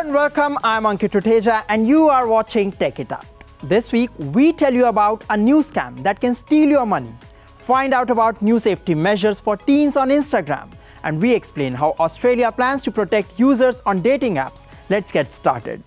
and welcome. I'm Ankit Tuteja and you are watching Tech It Out. This week, we tell you about a new scam that can steal your money. Find out about new safety measures for teens on Instagram. And we explain how Australia plans to protect users on dating apps. Let's get started.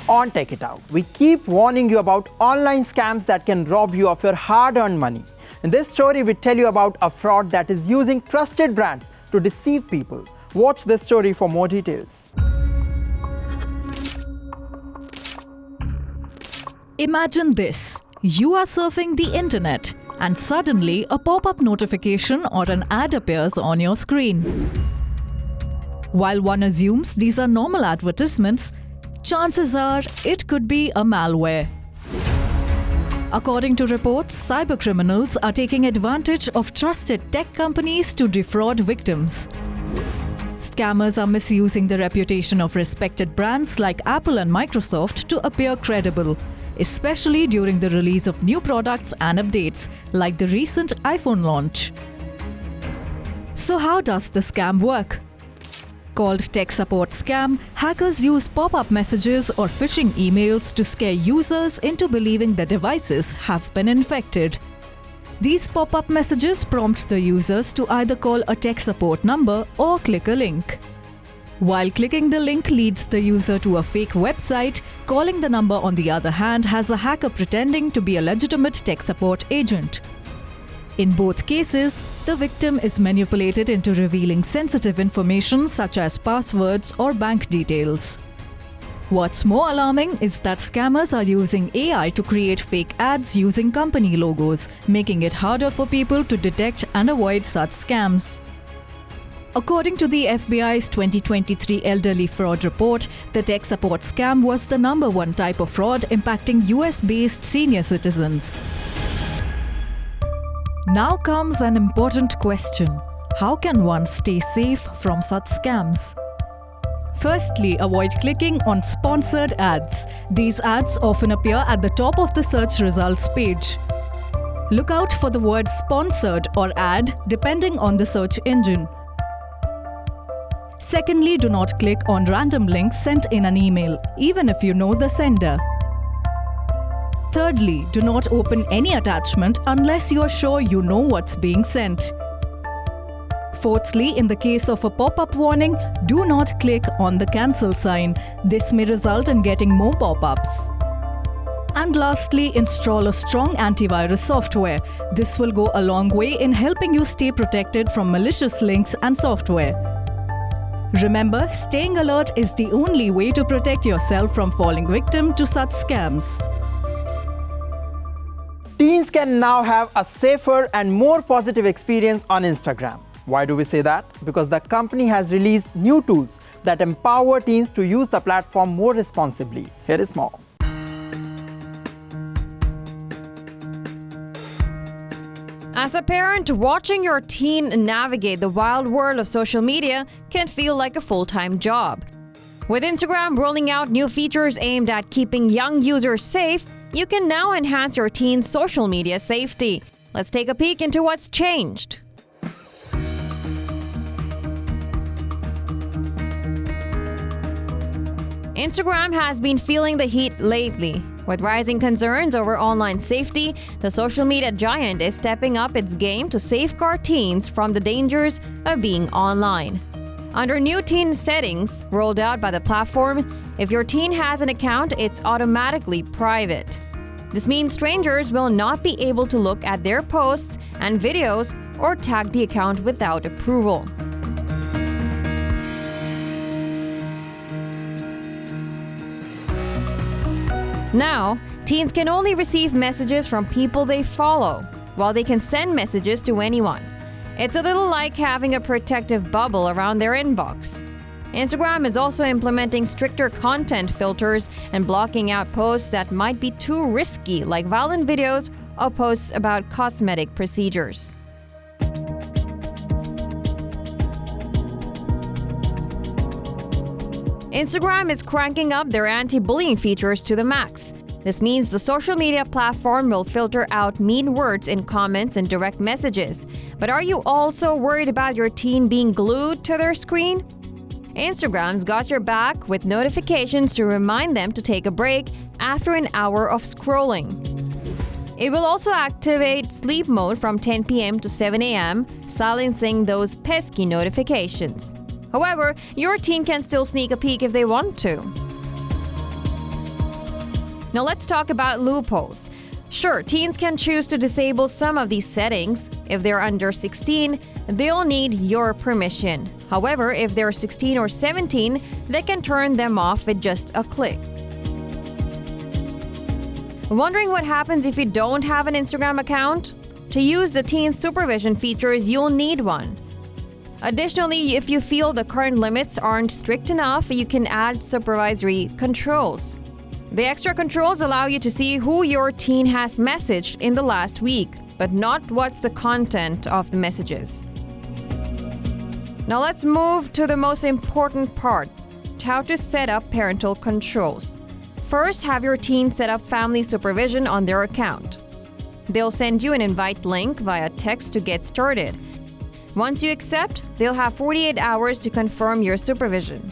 On Tech It Out, we keep warning you about online scams that can rob you of your hard-earned money. In this story, we tell you about a fraud that is using trusted brands to deceive people. Watch this story for more details. Imagine this. You are surfing the internet and suddenly a pop-up notification or an ad appears on your screen. While one assumes these are normal advertisements, chances are it could be a malware. According to reports, cybercriminals are taking advantage of trusted tech companies to defraud victims. Scammers are misusing the reputation of respected brands like Apple and Microsoft to appear credible, especially during the release of new products and updates, like the recent iPhone launch. So how does the scam work? Called tech support scam, hackers use pop-up messages or phishing emails to scare users into believing their devices have been infected. These pop-up messages prompt the users to either call a tech support number or click a link. While clicking the link leads the user to a fake website, calling the number on the other hand has a hacker pretending to be a legitimate tech support agent. In both cases, the victim is manipulated into revealing sensitive information such as passwords or bank details. What's more alarming is that scammers are using AI to create fake ads using company logos, making it harder for people to detect and avoid such scams. According to the FBI's 2023 Elderly Fraud Report, the tech support scam was the #1 type of fraud impacting US-based senior citizens. Now comes an important question. How can one stay safe from such scams? Firstly, avoid clicking on sponsored ads. These ads often appear at the top of the search results page. Look out for the word sponsored or ad depending on the search engine. Secondly, do not click on random links sent in an email, even if you know the sender. Thirdly, do not open any attachment unless you are sure you know what's being sent. Fourthly, in the case of a pop-up warning, do not click on the cancel sign. This may result in getting more pop-ups. And lastly, install a strong antivirus software. This will go a long way in helping you stay protected from malicious links and software. Remember, staying alert is the only way to protect yourself from falling victim to such scams. Teens can now have a safer and more positive experience on Instagram. Why do we say that? Because the company has released new tools that empower teens to use the platform more responsibly. Here is more. As a parent, watching your teen navigate the wild world of social media can feel like a full-time job. With Instagram rolling out new features aimed at keeping young users safe, you can now enhance your teen's social media safety. Let's take a peek into what's changed. Instagram has been feeling the heat lately. With rising concerns over online safety, the social media giant is stepping up its game to safeguard teens from the dangers of being online. Under new teen settings rolled out by the platform, if your teen has an account, it's automatically private. This means strangers will not be able to look at their posts and videos or tag the account without approval. Now, teens can only receive messages from people they follow, while they can send messages to anyone. It's a little like having a protective bubble around their inbox. Instagram is also implementing stricter content filters and blocking out posts that might be too risky, like violent videos or posts about cosmetic procedures. Instagram is cranking up their anti-bullying features to the max. This means the social media platform will filter out mean words in comments and direct messages. But are you also worried about your teen being glued to their screen? Instagram's got your back with notifications to remind them to take a break after an hour of scrolling. It will also activate sleep mode from 10 p.m. to 7 a.m., silencing those pesky notifications. However, your teen can still sneak a peek if they want to. Now let's talk about loopholes. Sure, teens can choose to disable some of these settings. If they're under 16, they'll need your permission. However, if they're 16 or 17, they can turn them off with just a click. Wondering what happens if you don't have an Instagram account? To use the teen supervision features, you'll need one. Additionally, if you feel the current limits aren't strict enough, you can add supervisory controls. The extra controls allow you to see who your teen has messaged in the last week, but not what's the content of the messages. Now let's move to the most important part, how to set up parental controls. First, have your teen set up family supervision on their account. They'll send you an invite link via text to get started. Once you accept, they'll have 48 hours to confirm your supervision.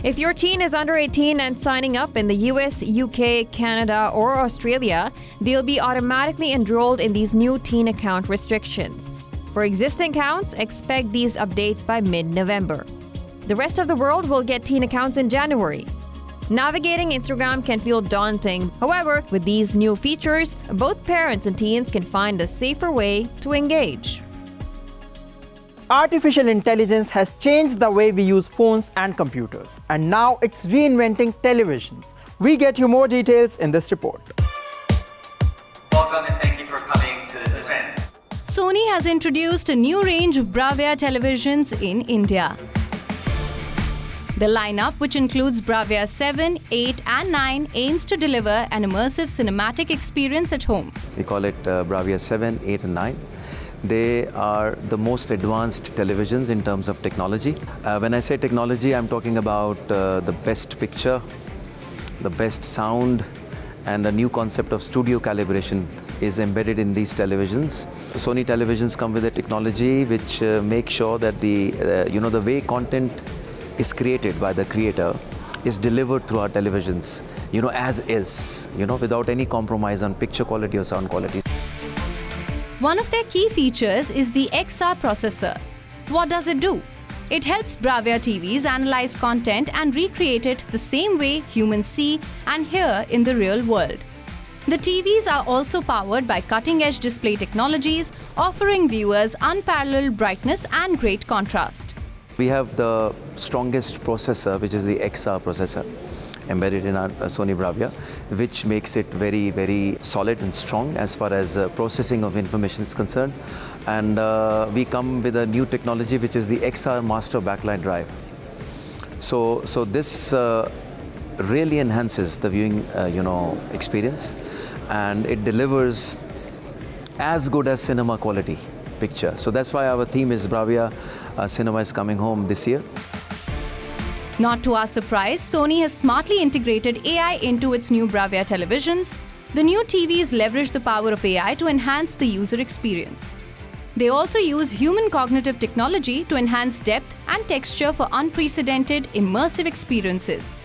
If your teen is under 18 and signing up in the US, UK, Canada, or Australia, they'll be automatically enrolled in these new teen account restrictions. For existing accounts, expect these updates by mid-November. The rest of the world will get teen accounts in January. Navigating Instagram can feel daunting. However, with these new features, both parents and teens can find a safer way to engage. Artificial intelligence has changed the way we use phones and computers, and now it's reinventing televisions. We get you more details in this report. Welcome and thank you for coming to this event. Sony has introduced a new range of Bravia televisions in India. The lineup, which includes Bravia 7, 8 and 9, aims to deliver an immersive cinematic experience at home. We call it Bravia 7, 8 and 9. They are the most advanced televisions in terms of technology. When I say technology, I'm talking about the best picture, the best sound, and the new concept of studio calibration is embedded in these televisions. Sony televisions come with a technology which makes sure that the way content is created by the creator is delivered through our televisions, as is, without any compromise on picture quality or sound quality. One of their key features is the XR processor. What does it do? It helps Bravia TVs analyze content and recreate it the same way humans see and hear in the real world. The TVs are also powered by cutting-edge display technologies, offering viewers unparalleled brightness and great contrast. We have the strongest processor, which is the XR processor, embedded in our Sony Bravia, which makes it very, very solid and strong as far as processing of information is concerned. And we come with a new technology, which is the XR Master Backlight Drive. So this really enhances the viewing, experience, and it delivers as good as cinema quality picture. So that's why our theme is Bravia Cinema is coming home this year. Not to our surprise, Sony has smartly integrated AI into its new Bravia televisions. The new TVs leverage the power of AI to enhance the user experience. They also use human cognitive technology to enhance depth and texture for unprecedented immersive experiences.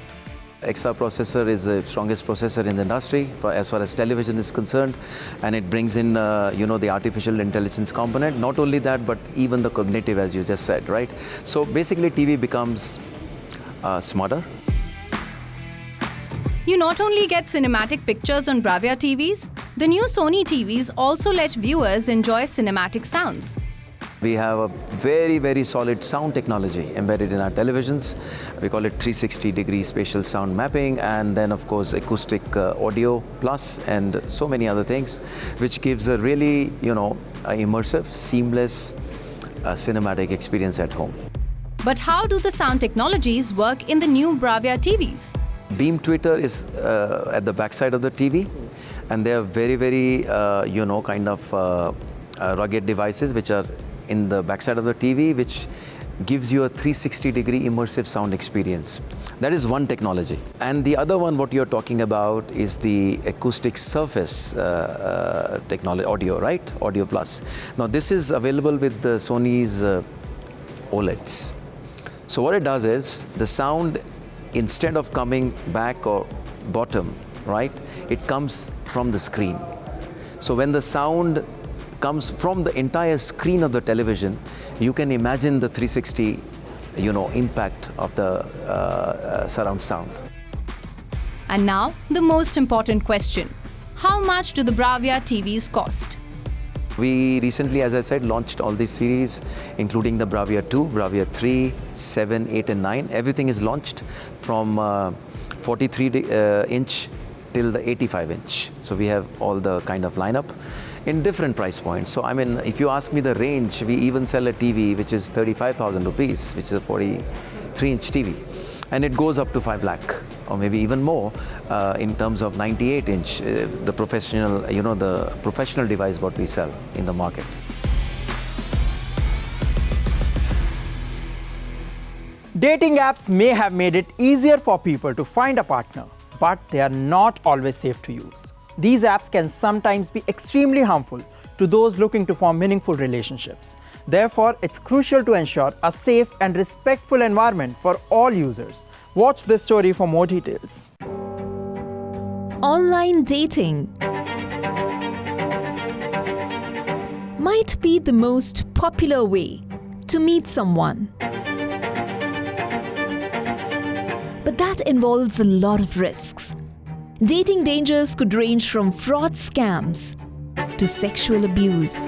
XR processor is the strongest processor in the industry as far as television is concerned, and it brings in the artificial intelligence component. Not only that, but even the cognitive, as you just said, right? So basically TV becomes smarter. You not only get cinematic pictures on Bravia TVs, the new Sony TVs also let viewers enjoy cinematic sounds. We have a very, very solid sound technology embedded in our televisions. We call it 360-degree spatial sound mapping, and then of course acoustic audio plus, and so many other things, which gives a really, immersive, seamless cinematic experience at home. But how do the sound technologies work in the new Bravia TVs? Beam tweeter is at the backside of the TV, and they are very, very, rugged devices which are in the backside of the TV, which gives you a 360-degree immersive sound experience. That is one technology. And the other one, what you're talking about, is the acoustic surface technology, audio, right? Audio Plus. Now, this is available with the Sony's OLEDs. So what it does is, the sound, instead of coming back or bottom, right, it comes from the screen. So when the sound comes from the entire screen of the television, you can imagine the 360, impact of the surround sound. And now, the most important question. How much do the Bravia TVs cost? We recently, as I said, launched all these series, including the Bravia 2, Bravia 3, 7, 8 and 9. Everything is launched from 43-inch till the 85-inch. So we have all the kind of lineup in different price points. So I mean, if you ask me the range, we even sell a TV which is 35,000 rupees, which is a 43-inch TV. And it goes up to 5 lakh or maybe even more in terms of 98-inch, the professional, the professional device what we sell in the market. Dating apps may have made it easier for people to find a partner, but they are not always safe to use. These apps can sometimes be extremely harmful to those looking to form meaningful relationships. Therefore, it's crucial to ensure a safe and respectful environment for all users. Watch this story for more details. Online dating might be the most popular way to meet someone. But that involves a lot of risks. Dating dangers could range from fraud scams to sexual abuse.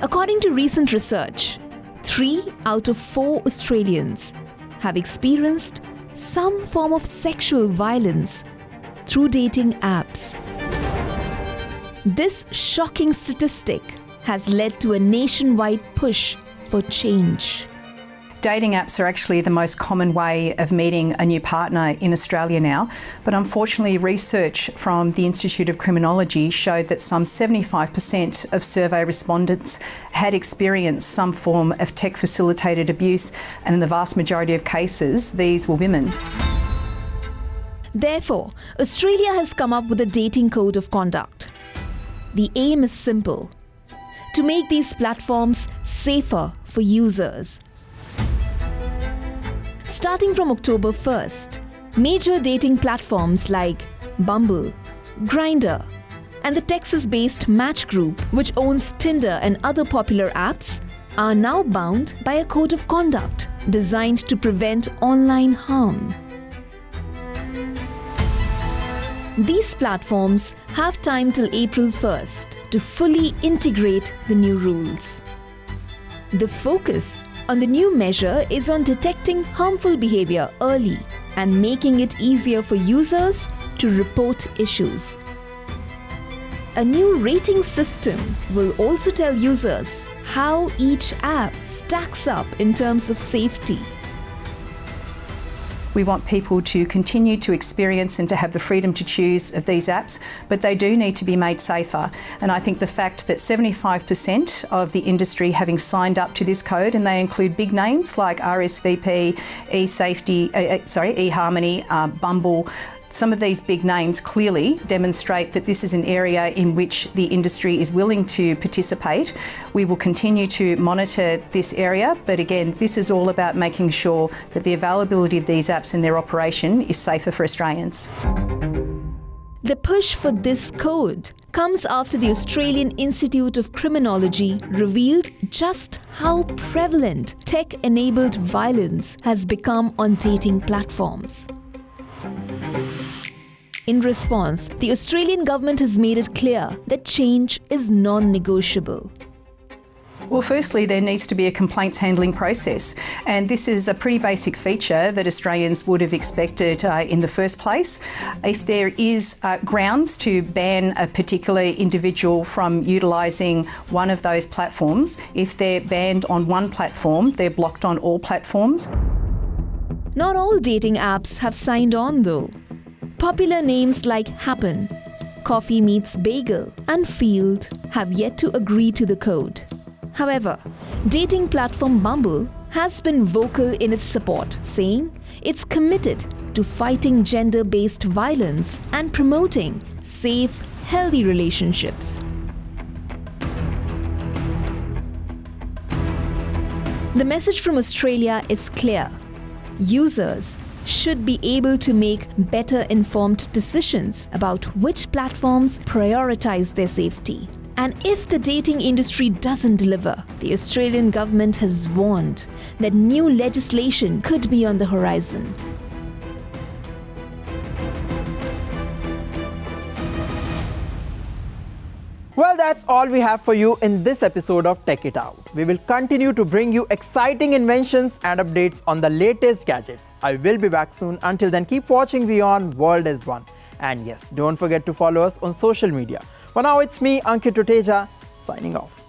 According to recent research, 3 out of 4 Australians have experienced some form of sexual violence through dating apps. This shocking statistic has led to a nationwide push for change. Dating apps are actually the most common way of meeting a new partner in Australia now, but unfortunately research from the Institute of Criminology showed that some 75% of survey respondents had experienced some form of tech-facilitated abuse, and in the vast majority of cases, these were women. Therefore, Australia has come up with a dating code of conduct. The aim is simple: to make these platforms safer for users. Starting from October 1st, major dating platforms like Bumble, Grindr, and the Texas-based Match Group, which owns Tinder and other popular apps, are now bound by a code of conduct designed to prevent online harm. These platforms have time till April 1st to fully integrate the new rules. The focus on the new measure is on detecting harmful behavior early and making it easier for users to report issues. A new rating system will also tell users how each app stacks up in terms of safety. We want people to continue to experience and to have the freedom to choose of these apps, but they do need to be made safer. And I think the fact that 75% of the industry having signed up to this code, and they include big names like RSVP, eHarmony, Bumble, some of these big names clearly demonstrate that this is an area in which the industry is willing to participate. We will continue to monitor this area, but again, this is all about making sure that the availability of these apps and their operation is safer for Australians. The push for this code comes after the Australian Institute of Criminology revealed just how prevalent tech-enabled violence has become on dating platforms. In response, the Australian government has made it clear that change is non-negotiable. Well, firstly, there needs to be a complaints handling process, and this is a pretty basic feature that Australians would have expected in the first place. If there is grounds to ban a particular individual from utilising one of those platforms, if they're banned on one platform, they're blocked on all platforms. Not all dating apps have signed on though. Popular names like Happen, Coffee Meets Bagel, and Field have yet to agree to the code. However, dating platform Bumble has been vocal in its support, saying it's committed to fighting gender-based violence and promoting safe, healthy relationships. The message from Australia is clear. Users should be able to make better informed decisions about which platforms prioritize their safety. And if the dating industry doesn't deliver, the Australian government has warned that new legislation could be on the horizon. Well, that's all we have for you in this episode of Tech It Out. We will continue to bring you exciting inventions and updates on the latest gadgets. I will be back soon. Until then, keep watching WION World is One. And yes, don't forget to follow us on social media. For now, it's me, Ankit Tuteja, signing off.